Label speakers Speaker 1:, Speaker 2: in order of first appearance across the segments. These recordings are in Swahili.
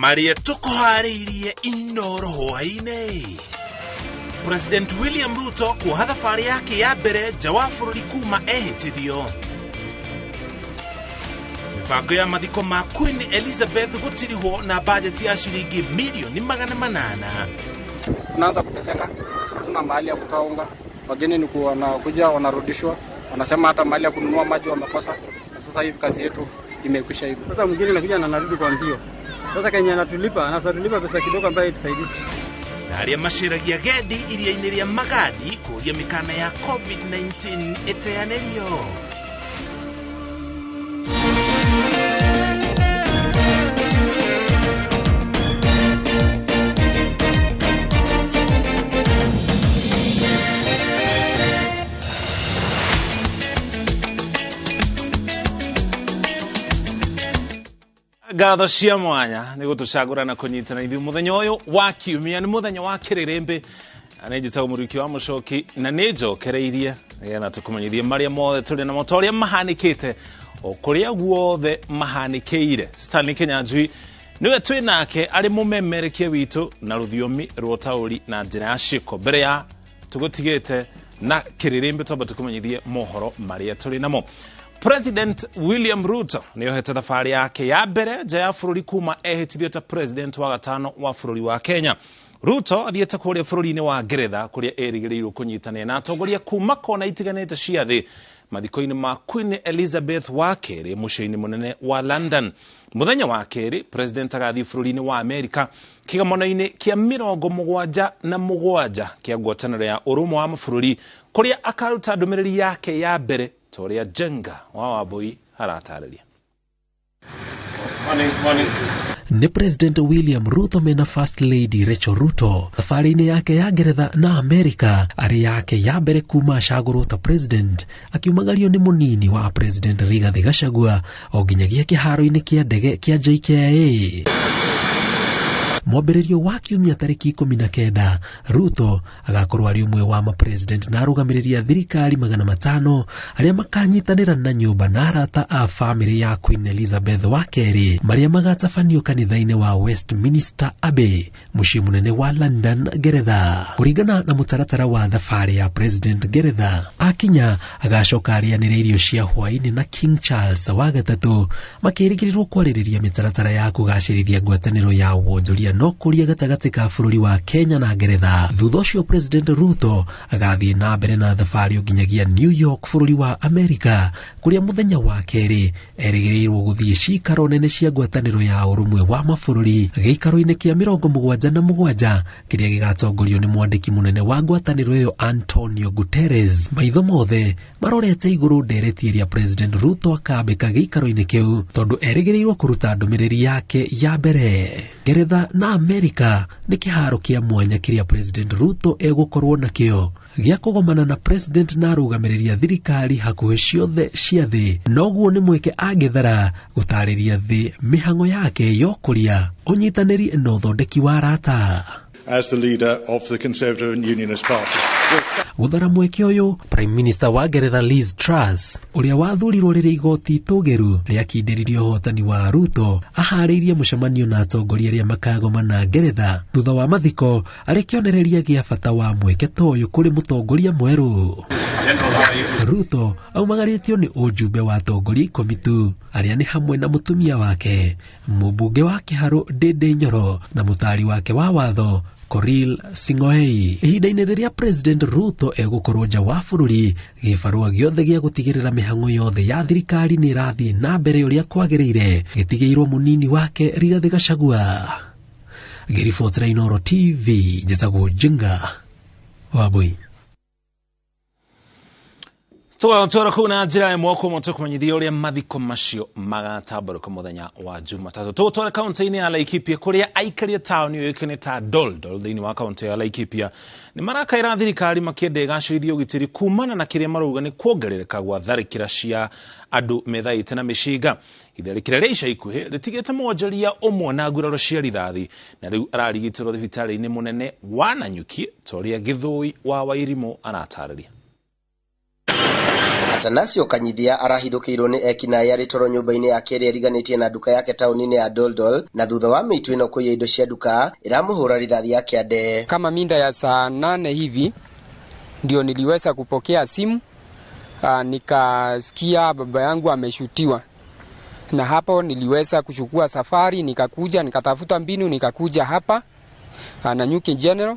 Speaker 1: Maria tukuharirie inoro hwaine. President William Ruto kuha thabari yake ya mbere nja wa bururi kuma ehitithio. Mibango ya mathiko ma Queen Elizabeth gutirihwo na budget ya shilingi milioni 800.
Speaker 2: Tunaanza kuteseka, tuna mahali ya kutoa unga. Wageni ni wanakuja wanarudishwa, wanasema hata mahali ya kununua maji wamekosa. Sasa hivi kazi yetu imekwisha hivi.
Speaker 3: Sasa mwingine anakuja na anarudi kwa mbio. Sasa Kenya anatulipa pesa kidogo ambayo itusaidie.
Speaker 1: Na aria maciragia gendi iria-inĩ rĩa Magadi kũria mikana ya COVID-19 ĩteanĩrio. Gatho cia mwanya ni gutucagura na kunyitana ithu muthenya uyu wa kiumia ni muthenya wa kirirembe anejitaga muriki wa mucoki na nejokereirie na tukumenyithie maria mothe tuli na motoria mahanikite okuria guothe mahanikeire. Stanley Kenyanjui niwe twi nake ari mumemerekia witu na ruthiomi rwa tauri na njira ya shiko mbere ya tugutigite na kirirembe twamba tukumenyithie mohoro maria tuli namo. President William Ruto niyo hete thabari yake ya mbere nja ya bururi kuma ehitithio ta president wa gatano wa bururi wa Kenya. Ruto athiete kuria bururi-ini wa Ngeretha kuria erigiriirwo kunyitana na atongoria kuma kona itiganite cia thi mathiko-ini ma Queen Elizabeth wa keri mucii-ini munene wa London. Muthenya wa keri president agathi bururi-ini wa Amerika kigamano-ini kia 77 kia ngwataniro ya urumwe wa mabũrũri kuria akaruta ndumiriri yake ya mbere Toria Jenga wa Wambui haratariria.
Speaker 4: Ni President William Ruto mena First Lady Rachel Ruto thabari-ini yake ya Ngeretha na Amerika ari yake ya mbere kuma acagũrwo ta president akiumagario ni munini wa President Rigathi Gachagua o nginyagia kiharo-ini kia ndege kia JKIA. Mwambĩrĩrio wa kiumia tariki 19 Ruto agakorwo ari umwe wa president na arũgamĩrĩria thirikari 500 aria makanyitanĩra na nyũmba na arata a family ya Queen Elizabeth wa keri maria magatabanio kanitha-inĩ wa Westminster Abbey muciĩ munene wa London Ngeretha. Kũringana na mũtaratara wa thabari ya President Ngeretha akinya agacoka arianĩre irio cia hwaĩ-inĩ na King Charles wa gatatũ makĩrĩgĩrĩrwo kwarĩrĩria mĩtaratara ya kũgacĩrithia ngwatanĩro ya wonjoria no kuria gatagati ka bururi wa Kenya na Ngeretha. Thutha ũcio President Ruto agathie na mbere na thabari nginyagia New York bururi wa Amerika kuria muthenya wa keri erĩgĩrĩirwo guthie cikaro nene cia ngwatanĩro ya urumwe wa mabũrũri gĩikaro-inĩ kia 77 kiria gigatongorio ni mwandiki munene wa ngwatanĩro ĩyo Antonio Guterres. Maitho mothe marorete igũrũ ndereti iria President Ruto akambĩka gĩikaro-inĩ kĩu tondu erĩgĩrĩirwo kuruta ndũmĩrĩri yake ya mbere. Ngeretha na Amerika ni kiharo kia mwanya kiria President Ruto egukorwo nakio gia kugomana na president na arũgamĩrĩria thirikari hakuhĩ ciothe cia thi. Noguo ni mweke angethara gũtarĩria thi mĩhang'o yake yokuria ũnyitanĩri na ũthondeki wa arata.
Speaker 5: As the leader of the Conservative and Unionist Party.
Speaker 4: Guthara mweke uyu Prime Minister wa Ngeretha Liz Truss uria wathurirwo rĩrĩa igoti itũgĩru rĩakindĩririe ũhotani wa Ruto aharĩirie mũcemanio na atongoria arĩa makagomana Ngeretha thutha wa mathiko arĩ kĩonereria gĩa bata wa mweke ta ũyũ kũrĩ mũtongoria mwerũ. Ruto aumagarĩtio nĩ ũjumbe wa atongoria 10 arĩa nĩ hamwe na mũtumia wake, mũmbunge wa Kĩharũ Ndĩndĩ Nyoro na mũtari wake wa watho Korir Sing'oei. Ihinda-inĩ rĩrĩa President Ruto egũkorwo nja wa bũrũri gĩbarũa gĩothe gĩa gũtigĩrĩra mĩhang'o yothe ya thirikari nĩ ĩrathiĩ na mbere ũrĩa kwagĩrĩire gĩtigĩirwo mũnini wake Rigathi Gachagua. Ngĩribotera Inooro TV njĩtagwo Jenga Wambui.
Speaker 1: Tugatwara kuna njira ya mwako moto kumenyithia uria mathiko macio magatambaruka muthenya wa Jumatatu. Tutwara kaunti-ini ya Laikipia kuria aikaria tauni yoikene ta Doldol thiini wa kaunti ya Laikipia ni marakaira thirikari makienda igacirithia ugitiri kumana na kiria marauga ni kuongerereka gwa tharĩkĩra cia andu methaĩte na mĩcinga. Itharĩkĩra rĩa ica ikuhĩ rĩtigĩte mwonjoria ũmwe na nguraro cia rithathi na rĩu ararigitirwo thibitarĩ-inĩ munene wa Nanyuki toria Gĩthũi wa Wairimu aratarĩria.
Speaker 6: Atanasio Kanyithia arahithukirwo ni ekina yari toro nyumba-ini yake ria riganitie na duka yake tauni-ini ya Doldol, na thutha wa mitu ino kuiya indo cia duka iramuhura rithathi yake ade.
Speaker 3: Kama minda ya saa 8 hivi ndio niliweza kupokea simu, nikasikia baba yangu ameshutiwa. Na hapo niliweza kuchukua safari, nikakuja, nikatafuta mbinu, nikakuja hapa Nanyuki General,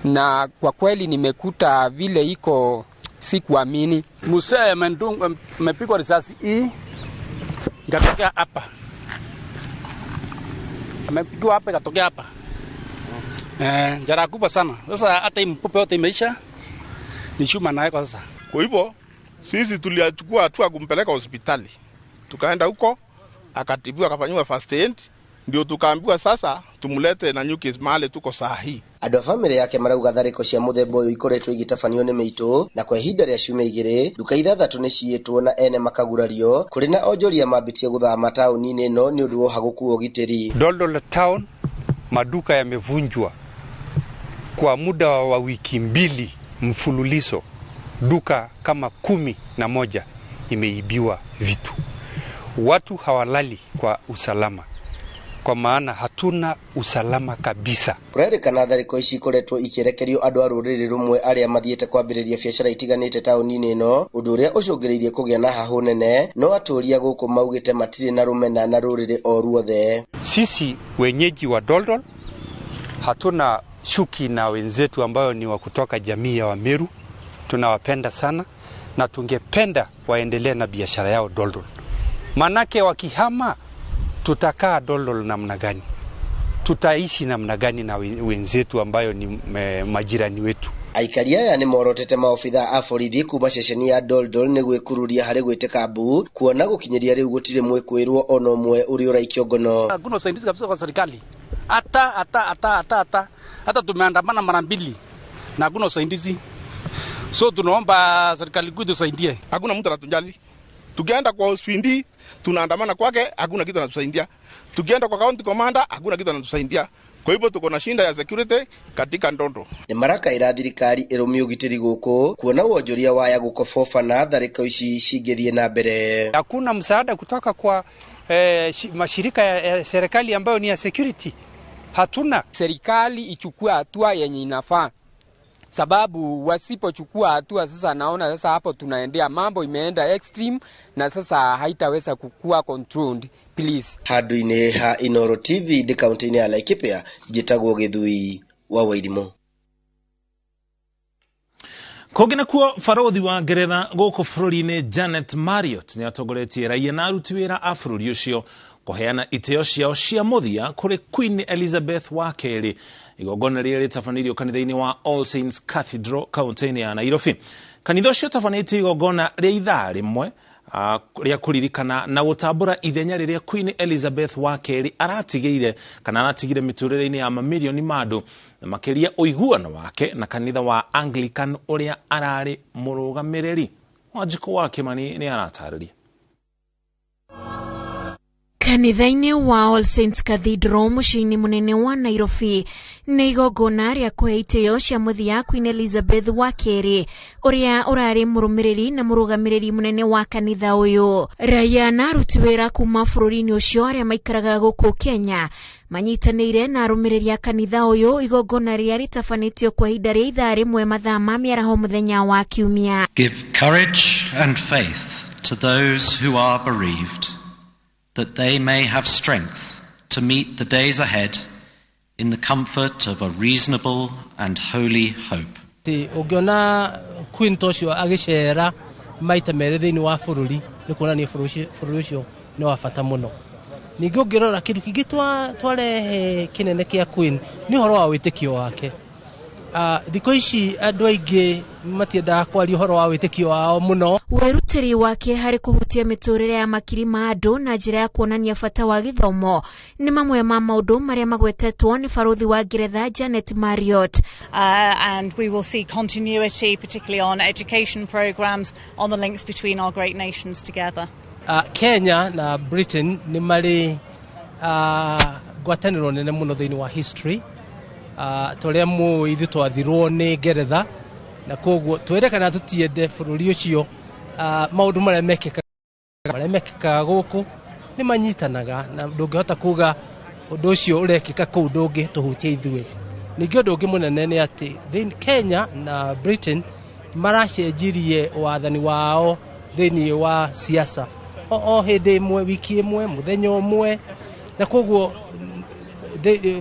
Speaker 3: na kwa kweli nimekuta vile iko, sikuamini.
Speaker 7: Musee amepigwa risasi hii, ikatokea hapa. Amepigwa hapa, ikatokea hapa. Jeraha kubwa sana. Sasa hata mpupe yote imeisha, ni chuma naye kwa sasa.
Speaker 8: Kwa hivyo sisi tuliachukua hatua kumpeleka hospitali. Tukaenda huko, akatibiwa, akafanywa first aid, ndio tukaambiwa sasa tumulete Nanyuki mahali tuko saa hii.
Speaker 6: Andu a family yake marauga thariko cia muthemba uyu ikoretwo igitafanio ni miitu, na kwa ihinda ria ciumia igiri duka ithathatu ni ciitwo na ene makagurario, kuri na onjoria mambitie guthama tauni-ini ino ni undu wa haguku ugitiri.
Speaker 9: Doldol town maduka yamevunjwa kwa muda wa wiki 2 mfululizo. Duka kama 11 imeibiwa vitu. Watu hawalali kwa usalama, kwa maana hatuna usalama kabisa.
Speaker 6: Kurerikana thariko ici ikoretwo ikirekerio andu a ruriri rumwe aria mathiete kwambiriria biacara itiganite tauni-ini ino, undu uria ucungiriirie kugia na hahu nene, no aturia guku maugite matiri na rumena na ruriri o ruothe.
Speaker 9: Sisi wenyeji wa Doldol hatuna shuki na wenzetu ambao ni wa kutoka jamii ya Wameru. Tunawapenda sana na tungependa waendelee na biashara yao Doldol. Manake wakihama tutakaa Doldol namna gani? Tutaishi namna gani na wenzetu ambayo ni majirani wetu?
Speaker 6: Aikaria aya ni morotete maofitha a borithi kuma ceceni ya Doldol ni gwikururia hari gwiteka mbu, kuona gukinyiria riu gutire mwekwirwo ono mwe uri uraikio ngono.
Speaker 7: Hakuna usaidizi kabisa kwa serikali. Hata tumeandamana mara 2 na hakuna usaidizi. So tunaomba serikali kuu tusaidie.
Speaker 8: Hakuna mtu anatujali. Tukienda kwa hospitali tunaandamana kwake, hakuna kitu anatusaidia. Tukienda kwa county commander, hakuna kitu anatusaidia. Kwa hivyo tuko na shinda ya security katika Ndondo.
Speaker 6: Ni maraka ira thirikari irumia ugitiri guku, kuona wonjoria waya gukofofa na thariko ici cingithie na mbere.
Speaker 9: Hakuna msaada kutoka kwa mashirika ya serikali ambayo ni ya security. Hatuna.
Speaker 3: Serikali ichukue hatua yenye inafaa, sababu wasipochukua hatua sasa naona sasa hapo tunaendea mambo imeenda extreme na sasa haitaweza kukua controlled. Please.
Speaker 6: Handu-ini ha Inoro TV de kaunti-ini ya Laikipia, Gitagwo Githui wa Wairimo.
Speaker 1: Kogena kuo farodhi wa Ngeretha guku bururi-ini Janet Marriott ni atongoretie raia na aruti wira a bururi ucio kuheana iteo ciao cia muthia kuri Queen Elizabeth wa keri. Igongona ria ritafanirio kanitha-ini wa All Saints Cathedral kaunti-ini ya Nairobi. Kanitha ucio tafanite igongona ria ithaa rimwe ria kuririkana na gutambura ithenya riria Queen Elizabeth wa keri aratigire kana aratigire miturire-ini ya mamilioni mandu, na makiria uiguano wake na kanitha wa Anglican uria arari murugamiriri. Wajiko wa Kimani ni aratariria.
Speaker 10: Kanitha-ini wa All Saints Cathedral muciini munene wa Nairobi ni igongona ria kuhe iteo cia muthia Queen Elizabeth wa keri uria urari murumiriri na murugamiriri munene wa kanitha uyu. Raia na aruti wira kuma bururi-ini ucio aria maikaraga guku Kenya manyitanire na arumiriri a kanitha uyu igongona ria ritafanitio kwa ihinda ria ithaa rimwe mathaa ma miaraho muthenya wa Kiumia.
Speaker 11: Give courage and faith to those who are bereaved, that they may have strength to meet the days ahead in the comfort of a reasonable and holy hope.
Speaker 12: Ugiona Queen tocio agicera maita mere thiini wa bururi ni kuonania bururi ucio ni wa bata muno. Ningi ungirora kindu kingi tware kinene kia Queen ni horo wa witikio wake. Thiko ici andu aingi matiendaga kwaria uhoro wa witikio wao muno.
Speaker 10: Werutiri wake hari kuhutia miturire ya makiri ma andu na njira ya kuonania bata wa githomo ni mamwe ma maundu maria magwetetwo ni farodhi wa Ngeretha Janet Marriott.
Speaker 13: And we will see continuity, particularly on education programs, on the links between our great nations together.
Speaker 12: Kenya na Britain ni mari gwataniro nene muno thiini wa history. Toria mu ithu twathirwo ni Ngeretha na koguo twerekana tutiende bururi ucio maundu maria mekikaga guku ni manyitanaga na ndungihota kuga undu ucio urekika kuu ndungi tuhutia ithuĩ. Ningĩ ũndũ ũngĩ mũnene nĩ atĩ Kenya na Britain maracenjirie wathani wao thĩinĩ wa siasa o hĩndĩ ĩmwe, wiki ĩmwe, mũthenya ũmwe, na koguo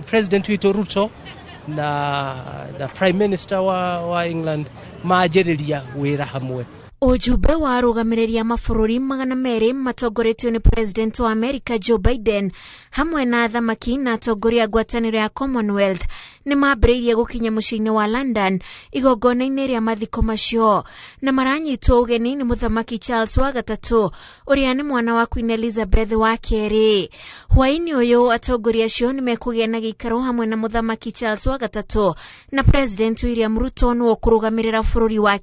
Speaker 12: President witũ Ruto na Prime Minister wa England manjĩrĩria wĩra hamwe.
Speaker 10: Ujumbe wa arũgamĩrĩri a mabũrũri 200 matongoretio ni President wa America Joe Biden hamwe na athamaki na atongoria a ngwatanĩro ya Commonwealth ni mambĩrĩirie gũkinya mũciĩ-inĩ wa London igongona-inĩ rĩa mathiko macio, na maranyitwo ũgeni ni mũthamaki Charles wa gatatũ ũrĩa ni mwana wa Queen Elizabeth wa kerĩ. Hwaĩ-inĩ ũyũ atongoria acio ni mekũgĩa na gĩikaro hamwe na mũthamaki Charles wa gatatũ na President William Ruto nĩ kũrũgamĩrĩra bũrũri wa